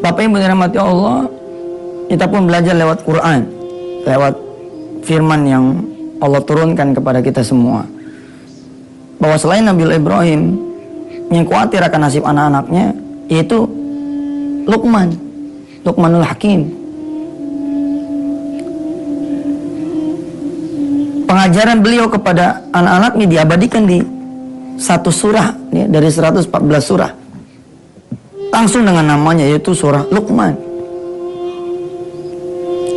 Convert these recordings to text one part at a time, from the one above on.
Bapak Ibu dirahmati Allah, kita pun belajar lewat Quran, lewat firman yang Allah turunkan kepada kita semua, bahwa selain Nabi Ibrahim yang khawatir akan nasib anak-anaknya, yaitu Luqmanul Hakim. Pengajaran beliau kepada anak-anaknya diabadikan di satu surah ya, dari 114 surah, langsung dengan namanya, yaitu surah Luqman.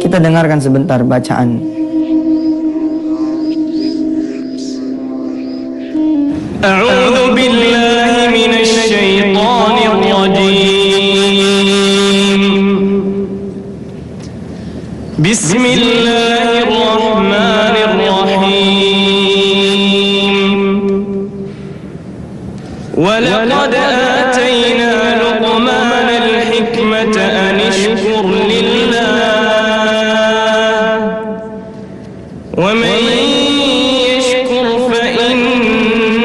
Kita dengarkan sebentar bacaan. A'udzu billahi minasy syaithanir rajim. Bismillahirrahmanirrahim. Wa laqad atayna Luqmanal hikmata an ishkur lillah wa man yashkur fa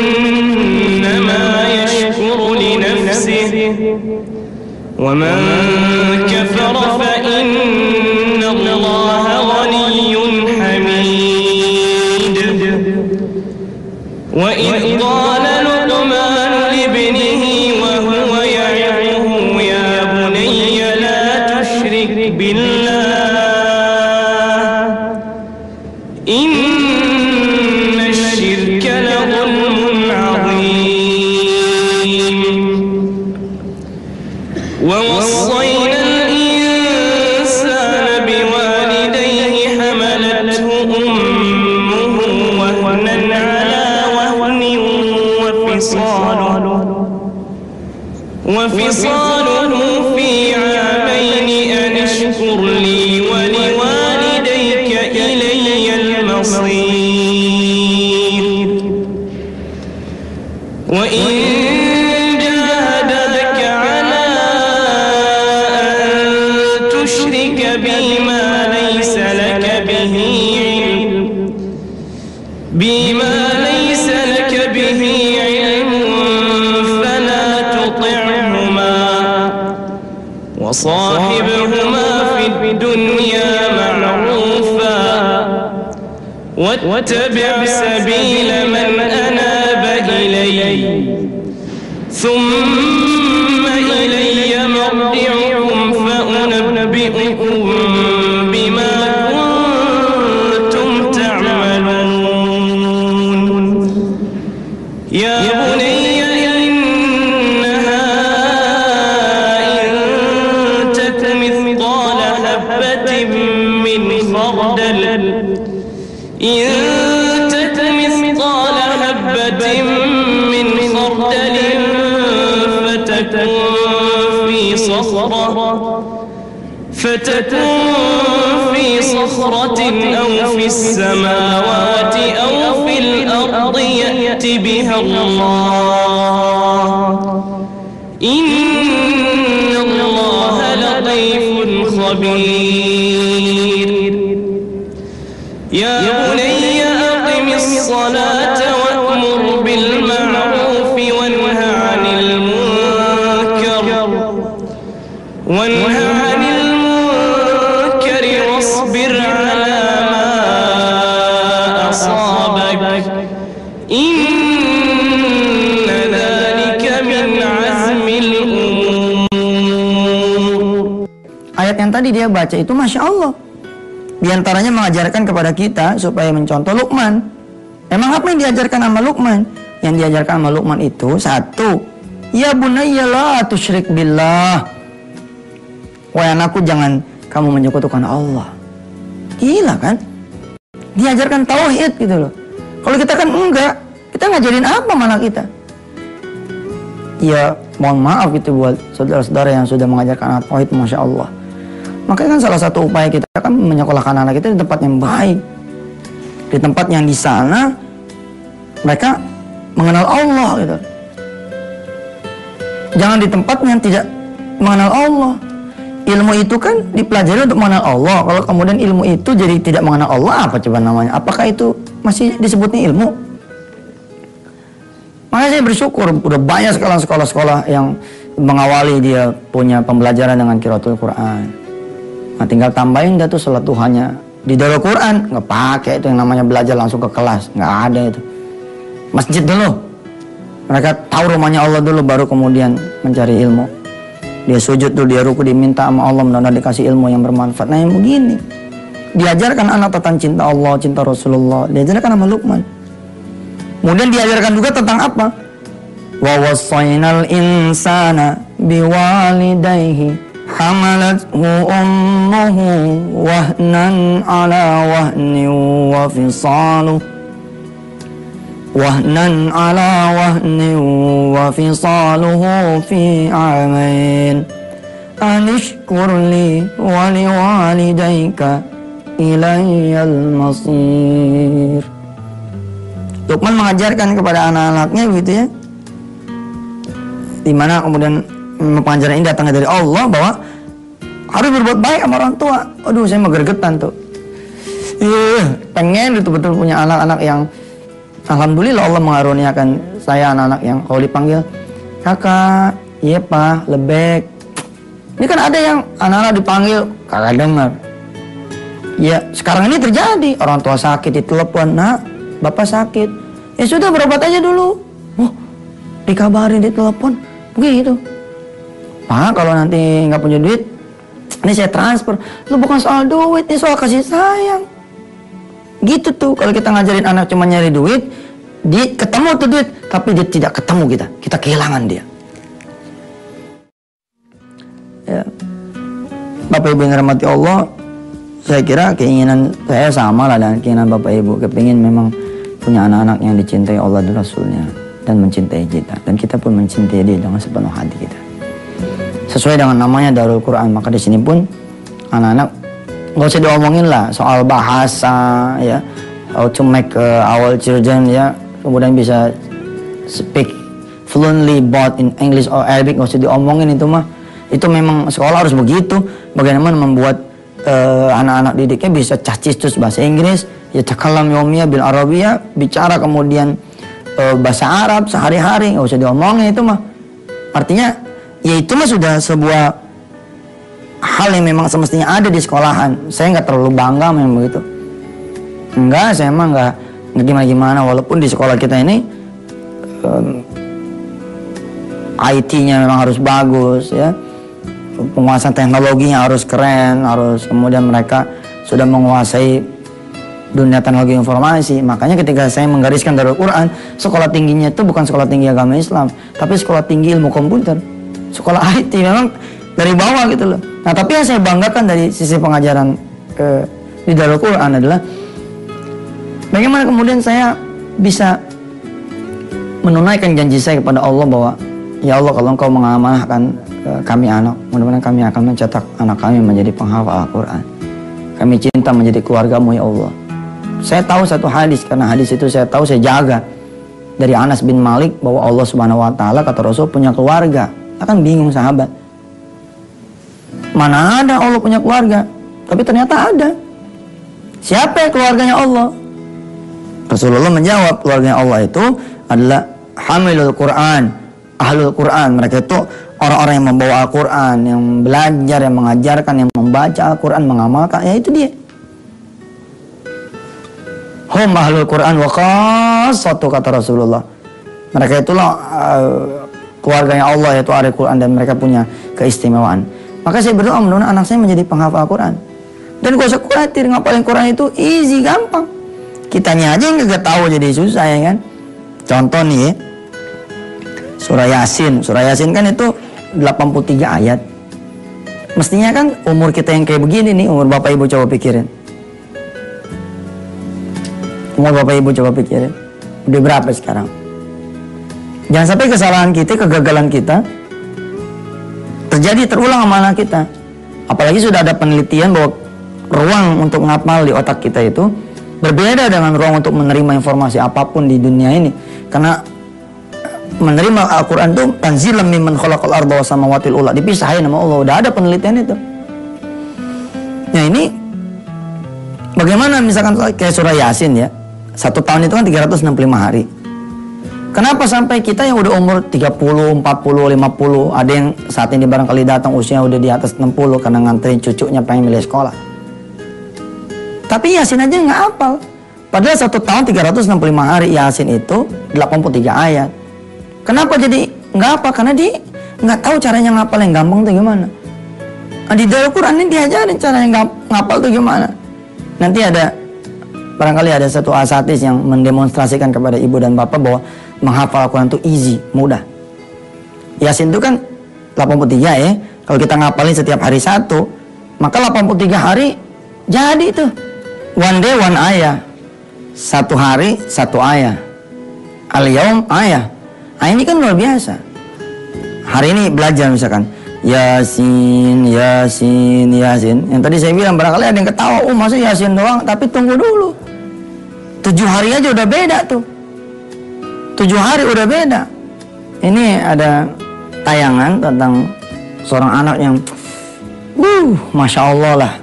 innama yashkuru li nafsihi wa man kafara fa inna Allaha ghaniyyun hamid. Wa idh qala Luqman li ibnihi wa huwa ya'iduhu ya bunayya la tushrik billah inna ash-shirka la dhulmun 'azim. Wa wassayna al-insana biwalidayhi hamalathu ummuhu wahnan 'ala wahnin wa fisaluhu fi 'amayn an ishkur li wa liwalidayka ilayya al-masir. Wa in jahadaka 'ala an tushrika bima laysa laka bihi 'ilmun fala tuti'huma wa sahibhuma fid dunya ma'rufa wattabi' sabila man anaba ilayya thumma ilayya marji'ukum fa unabbi'ukum bima kuntum ta'malun. Ya bunayya innaha in taku mithqala habatin min khardal فتكون في صخرة أو في السماوات أو في الأرض يأت بها الله إن الله لطيف خبير. يا بني أقم الصلاة وأمر بالمعروف وانه عن المنكر واصبر على ما أصابك إن ذلك من عزم الأمور. Ayat yang tadi dia baca itu Masya Allah, di antaranya mengajarkan kepada kita supaya mencontoh Luqman. Emang apa yang diajarkan sama Luqman? Yang diajarkan sama Luqman itu satu, ya bunayya la tusyrik billah, wahai anakku jangan kamu menyekutukan Allah. Gila kan? Diajarkan tauhid gitu loh. Kalau kita kan enggak, kita ngajarin apa mana kita? Ya mohon maaf gitu buat saudara-saudara yang sudah mengajarkan anak tauhid, Masya Allah. Makanya kan salah satu upaya kita kan menyekolahkan anak kita di tempat yang baik, di tempat yang di sana mereka mengenal Allah gitu. Jangan di tempat yang tidak mengenal Allah. Ilmu itu kan dipelajari untuk mengenal Allah. Kalau kemudian ilmu itu jadi tidak mengenal Allah, apa coba namanya? Apakah itu masih disebutnya ilmu? Makanya saya bersyukur udah banyak sekolah-sekolah yang mengawali dia punya pembelajaran dengan qiraatul Quran. Nah, tinggal tambahin dah tuh salat duhanya di Darul Quran. Nggak pakai itu yang namanya belajar langsung ke kelas, nggak ada itu. Masjid dulu. Mereka tahu rumahnya Allah dulu, baru kemudian mencari ilmu. Dia sujud dulu, dia ruku, diminta sama Allah, mudah-mudahan dikasih ilmu yang bermanfaat. Nah yang begini, diajarkan anak tentang cinta Allah, cinta Rasulullah, diajarkan sama Luqman. Kemudian diajarkan juga tentang apa? Wa wassaynal insana biwalidayhi hamalathu ummuhu wahnan ala wahnin wa fisaluhu fi amain anishkur li wa liwalidayka ilayyal masir. Luqman mengajarkan kepada anak-anaknya begitu ya, dimana kemudian pengajaran ini datangnya dari Allah bahwa harus berbuat baik sama orang tua. Aduh, saya mah gergetan tuh. Pengen betul-betul punya anak-anak yang alhamdulillah Allah mengaruniakan saya anak-anak yang kalau dipanggil kakak, iya pak, lebek. Ini kan ada yang anak-anak dipanggil kakak dengar. Ya sekarang ini terjadi, orang tua sakit ditelepon, nak bapak sakit, ya sudah berobat aja dulu. Oh, dikabarin di telepon begitu. Pak, kalau nanti nggak punya duit, ini saya transfer. Lu bukan soal duit, ini soal kasih sayang. Gitu tuh, kalau kita ngajarin anak cuma nyari duit, dia ketemu tuh duit, tapi dia tidak ketemu kita kehilangan dia. Ya. Bapak Ibu yang dirahmati Allah, saya kira keinginan saya sama lah dengan keinginan Bapak Ibu, kepingin memang punya anak-anak yang dicintai Allah dan Rasulnya dan mencintai kita, dan kita pun mencintai dia dengan sepenuh hati kita. Sesuai dengan namanya Darul Quran, maka di sini pun anak-anak nggak usah diomongin lah soal bahasa ya, how to make our children ya, kemudian bisa speak fluently both in English or Arabic, nggak usah diomongin itu mah. Itu memang sekolah harus begitu. Bagaimana membuat anak-anak didiknya bisa cachistus bahasa Inggris, ya takalam yomiyah bil Arabiyah, bicara kemudian bahasa Arab sehari-hari, nggak usah diomongin itu mah. Artinya ya itu mah sudah sebuah hal yang memang semestinya ada di sekolahan. Saya nggak terlalu bangga memang begitu. Enggak, saya emang nggak gimana-gimana. Walaupun di sekolah kita ini IT-nya memang harus bagus ya, penguasaan teknologinya harus keren, harus kemudian mereka sudah menguasai dunia teknologi informasi. Makanya ketika saya menggariskan Darul Quran, sekolah tingginya itu bukan sekolah tinggi agama Islam, tapi sekolah tinggi ilmu komputer, sekolah IT, memang dari bawah gitu loh. Nah tapi yang saya banggakan dari sisi pengajaran di Darul Quran adalah bagaimana kemudian saya bisa menunaikan janji saya kepada Allah bahwa ya Allah, kalau Engkau mengamanahkan kami anak, mudah-mudahan kami akan mencetak anak kami menjadi penghafal Al-Quran. Kami cinta menjadi keluargamu ya Allah. Saya tahu satu hadis, karena hadis itu saya tahu, saya jaga, dari Anas bin Malik, bahwa Allah Subhanahu Wa Taala kata Rasul punya keluarga. Akan bingung sahabat, mana ada Allah punya keluarga? Tapi ternyata ada. Siapa ya keluarganya Allah? Rasulullah menjawab, keluarganya Allah itu adalah hamilul Quran, ahlul Quran. Mereka itu orang-orang yang membawa Al-Quran, yang belajar, yang mengajarkan, yang membaca Al-Quran, mengamalkan. Ya itu dia. Hum ahlul Quran wa qassatu, kata Rasulullah. Mereka itulah keluarganya Allah, yaitu ahli Quran, dan mereka punya keistimewaan. Maka saya berdoa mudah-mudahan anak saya menjadi penghafal Al-Quran. Dan gak usah khawatir, ngapalin Quran itu easy, gampang. Kitanya aja yang gak tahu jadi susah ya kan. Contoh nih ya, Surah Yasin. Surah Yasin kan itu 83 ayat. Mestinya kan umur kita yang kayak begini nih, umur Bapak Ibu coba pikirin. Umur Bapak Ibu coba pikirin. Udah berapa sekarang? Jangan sampai kesalahan kita, kegagalan kita terjadi, terulang sama anak kita. Apalagi sudah ada penelitian bahwa ruang untuk ngapal di otak kita itu berbeda dengan ruang untuk menerima informasi apapun di dunia ini. Karena menerima Al-Quran itu tanzilan mimman khalaqal arda was samawatil ula, dipisahin sama Allah. Udah ada penelitian itu. Nah ini bagaimana misalkan kayak surah Yasin ya, 1 tahun itu kan 365 hari. Kenapa sampai kita yang udah umur 30, 40, 50, ada yang saat ini barangkali datang usia udah di atas 60 karena nganterin cucunya pengen milih sekolah. Tapi Yasin aja nggak hafal. Padahal 1 tahun 365 hari Yasin itu 83 ayat. Kenapa jadi nggak hafal? Karena dia nggak tahu caranya ngapal yang gampang tuh gimana. Nah, di dalam Quran ini diajarin caranya ngapal tuh gimana. Nanti ada barangkali ada satu asatis yang mendemonstrasikan kepada ibu dan bapak bahwa menghafal Al-Quran itu easy, mudah. Yasin itu kan 83 ya. Kalau kita ngapalin setiap hari 1, maka 83 hari jadi tuh. One day one ayah. 1 hari 1 ayah. Al-yaum ayah. Nah, ini kan luar biasa. Hari ini belajar misalkan Yasin, Yasin, Yasin. Yang tadi saya bilang barangkali ada yang ketawa, oh masa Yasin doang, tapi tunggu dulu. 7 hari aja udah beda tuh. 7 hari udah beda. Ini ada tayangan tentang seorang anak yang Masya Allah lah.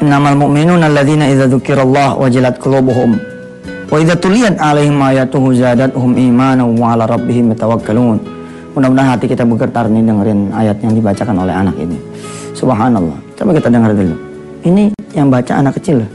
Innamal mu'minuna alladzina idza dzukirallah wajilat qulubuhum wa idza tuliyat 'alaihim ayatuhu zadatuhum imanan wa 'ala rabbihim yatawakkalun. Mudah-mudahan hati kita bergetar nih dengerin ayat yang dibacakan oleh anak ini. Subhanallah. Coba kita dengar dulu. Ini yang baca anak kecil loh.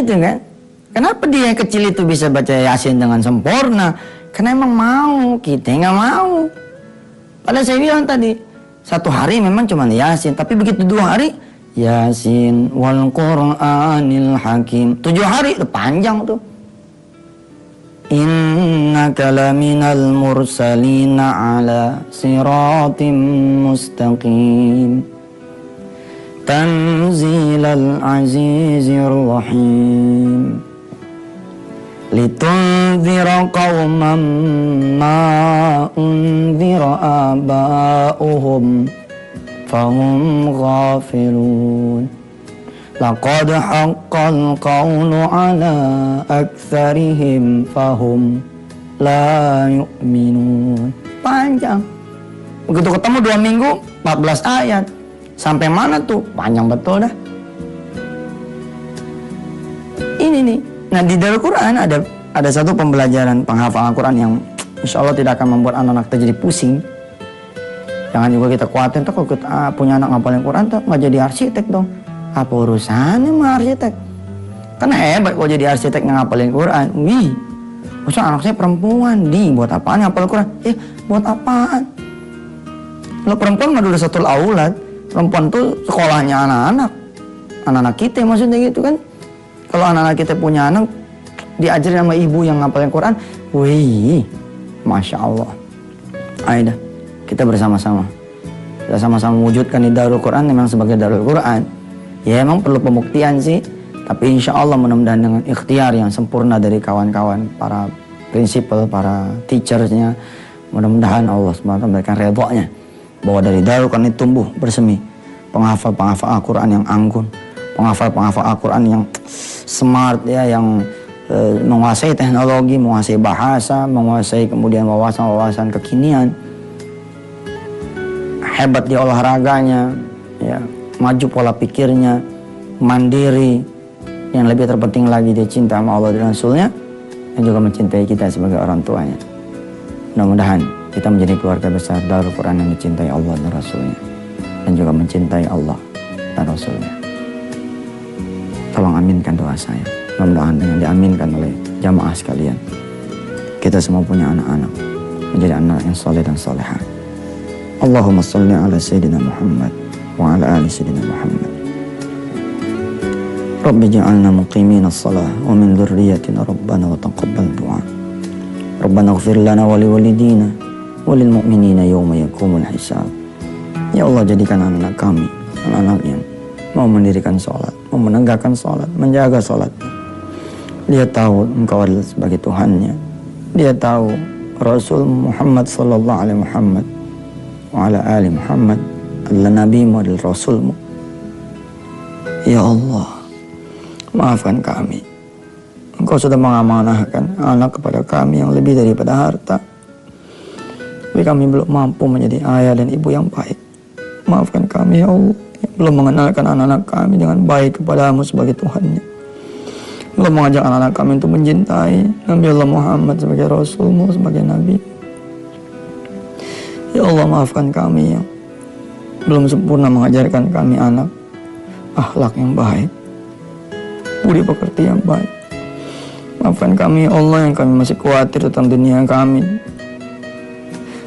Itu kan, kenapa dia yang kecil itu bisa baca Yasin dengan sempurna? Karena emang mau, kita nggak mau. Padahal saya bilang tadi 1 hari memang cuma Yasin, tapi begitu 2 hari Yasin wal Qur'anil Hakim. 7 hari itu panjang tuh. Innaka laminal mursalina ala siratim mustaqim. Tanzilal azizir rahim. Litunzira qawman ma unzira aba'uhum fahum ghafilun. Laqad haqqal qawlu ala aktsarihim fahum la yu'minun. Panjang. Begitu ketemu 2 minggu 14 ayat. Sampai mana tuh? Panjang betul dah. Ini nih. Nah, di dalam Quran ada ada satu pembelajaran penghafalan Al-Quran yang insya Allah tidak akan membuat anak-anak kita jadi pusing. Jangan juga kita khawatir, kalau kita punya anak ngapalin Quran, tuh nggak jadi arsitek dong. Apa urusannya sama arsitek? Kan hebat kalau jadi arsitek ngapalin Quran. Wih, maksudnya anak saya perempuan, buat apaan ngapalin Quran? Buat apaan? Kalau perempuan mah udah satu aulad. Perempuan tuh sekolahnya anak-anak kita maksudnya gitu kan. Kalau anak-anak kita punya anak, diajarin sama ibu yang ngapalin Quran, wih, Masya Allah. Ayo dah, kita bersama-sama. Kita sama-sama mewujudkan di Darul Quran memang sebagai Darul Quran. Ya emang perlu pembuktian sih, tapi insya Allah mudah-mudahan dengan ikhtiar yang sempurna dari kawan-kawan, para prinsipal, para teachersnya, mudah-mudahan Allah SWT memberikan redha-Nya bahwa dari Darul Quran itu tumbuh bersemi penghafal-penghafal Al-Quran yang anggun, penghafal-penghafal Al-Quran yang smart ya, yang menguasai teknologi, menguasai bahasa, menguasai kemudian wawasan-wawasan kekinian, hebat di olahraganya, ya, maju pola pikirnya, mandiri, yang lebih terpenting lagi dia cinta sama Allah dan Rasulnya, dan juga mencintai kita sebagai orang tuanya. Mudah-mudahan kita menjadi keluarga besar Darul Quran yang dicintai Allah dan Rasulnya, dan juga mencintai Allah dan Rasulnya. Tolong aminkan doa saya. Mudah-mudahan dengan diaminkan oleh jamaah sekalian, kita semua punya anak-anak menjadi anak yang soleh dan solehah. Allahumma salli ala Sayyidina Muhammad wa ala ali Sayyidina Muhammad. Rabbi ja'alna muqimina as-salah wa min dhurriyyatina Rabbana wa taqabbal du'a. Rabbana ighfir lana wa liwalidina wa lil mu'minina yawma yaqumul hisab. Ya Allah, jadikan anak-anak kami anak-anak yang mau mendirikan sholat, mau menegakkan sholat, menjaga sholat. Dia tahu Engkau adalah sebagai Tuhannya. Dia tahu Rasul Muhammad sallallahu alaihi Muhammad wa ala ali Muhammad adalah Nabi-Mu, adalah Rasul-Mu. Ya Allah, maafkan kami. Engkau sudah mengamanahkan anak kepada kami yang lebih daripada harta, tapi kami belum mampu menjadi ayah dan ibu yang baik. Maafkan kami ya Allah, yang belum mengenalkan anak-anak kami dengan baik kepadamu sebagai Tuhannya. Belum mengajak anak-anak kami untuk mencintai Nabi Allah Muhammad sebagai Rasul-Mu, sebagai Nabi. Ya Allah, maafkan kami yang belum sempurna mengajarkan kami anak akhlak yang baik, budi pekerti yang baik. Maafkan kami ya Allah yang kami masih khawatir tentang dunia kami,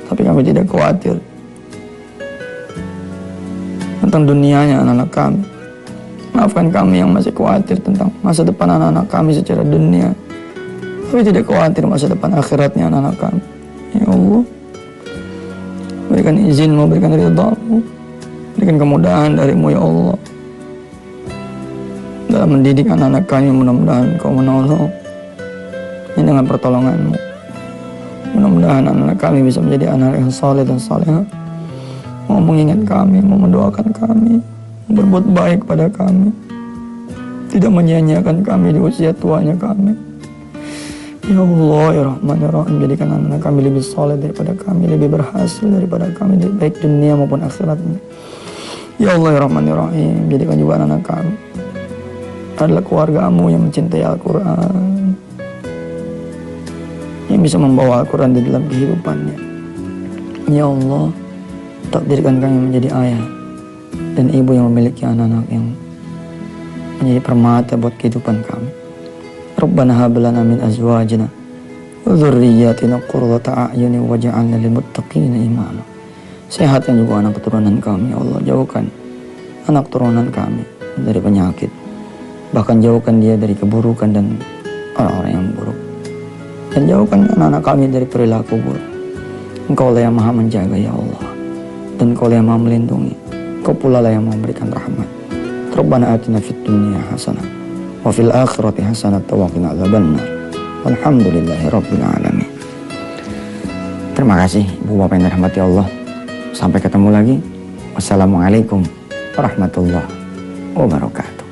tapi kami tidak khawatir tentang dunianya anak-anak kami. Maafkan kami yang masih khawatir tentang masa depan anak-anak kami secara dunia, tapi tidak khawatir masa depan akhiratnya anak-anak kami. Ya Allah, berikan izin-Mu, berikan ridha-Mu, berikan kemudahan dari-Mu ya Allah dalam mendidik anak-anak kami. Mudah-mudahan Kau menolong dengan pertolongan-Mu. Mudah-mudahan anak-anak kami bisa menjadi anak yang saleh dan salehah, mau mengingat kami, mau mendoakan kami, berbuat baik pada kami, tidak menyia-nyiakan kami di usia tuanya kami. Ya Allah, ya Rahman, ya Rahim, jadikan anak kami lebih soleh daripada kami, lebih berhasil daripada kami, baik dunia maupun akhiratnya. Ya Allah, ya Rahman, ya Rahim, jadikan juga anak kami adalah keluarga-Mu yang mencintai Al-Quran, yang bisa membawa Al-Quran di dalam kehidupannya. Ya Allah, takdirkan kami menjadi ayah dan ibu yang memiliki anak-anak yang menjadi permata buat kehidupan kami. Rabbana hab lana min azwajina wa dzurriyyatina qurrata a'yunin waj'alna lil muttaqina imama. Sehatkan juga anak keturunan kami, ya Allah. Jauhkan anak keturunan kami dari penyakit, bahkan jauhkan dia dari keburukan dan orang-orang yang buruk, dan jauhkan anak-anak kami dari perilaku buruk. Engkau lah yang maha menjaga ya Allah, dan Engkau lah yang maha melindungi. Kau pula lah yang memberikan rahmat. Rabbana atina fid dunya hasanah wa fil akhirati hasanah wa qina adzabannar. Walhamdulillahi rabbil alamin. Terima kasih Ibu Bapak yang dirahmati Allah. Sampai ketemu lagi. Wassalamualaikum warahmatullahi wabarakatuh.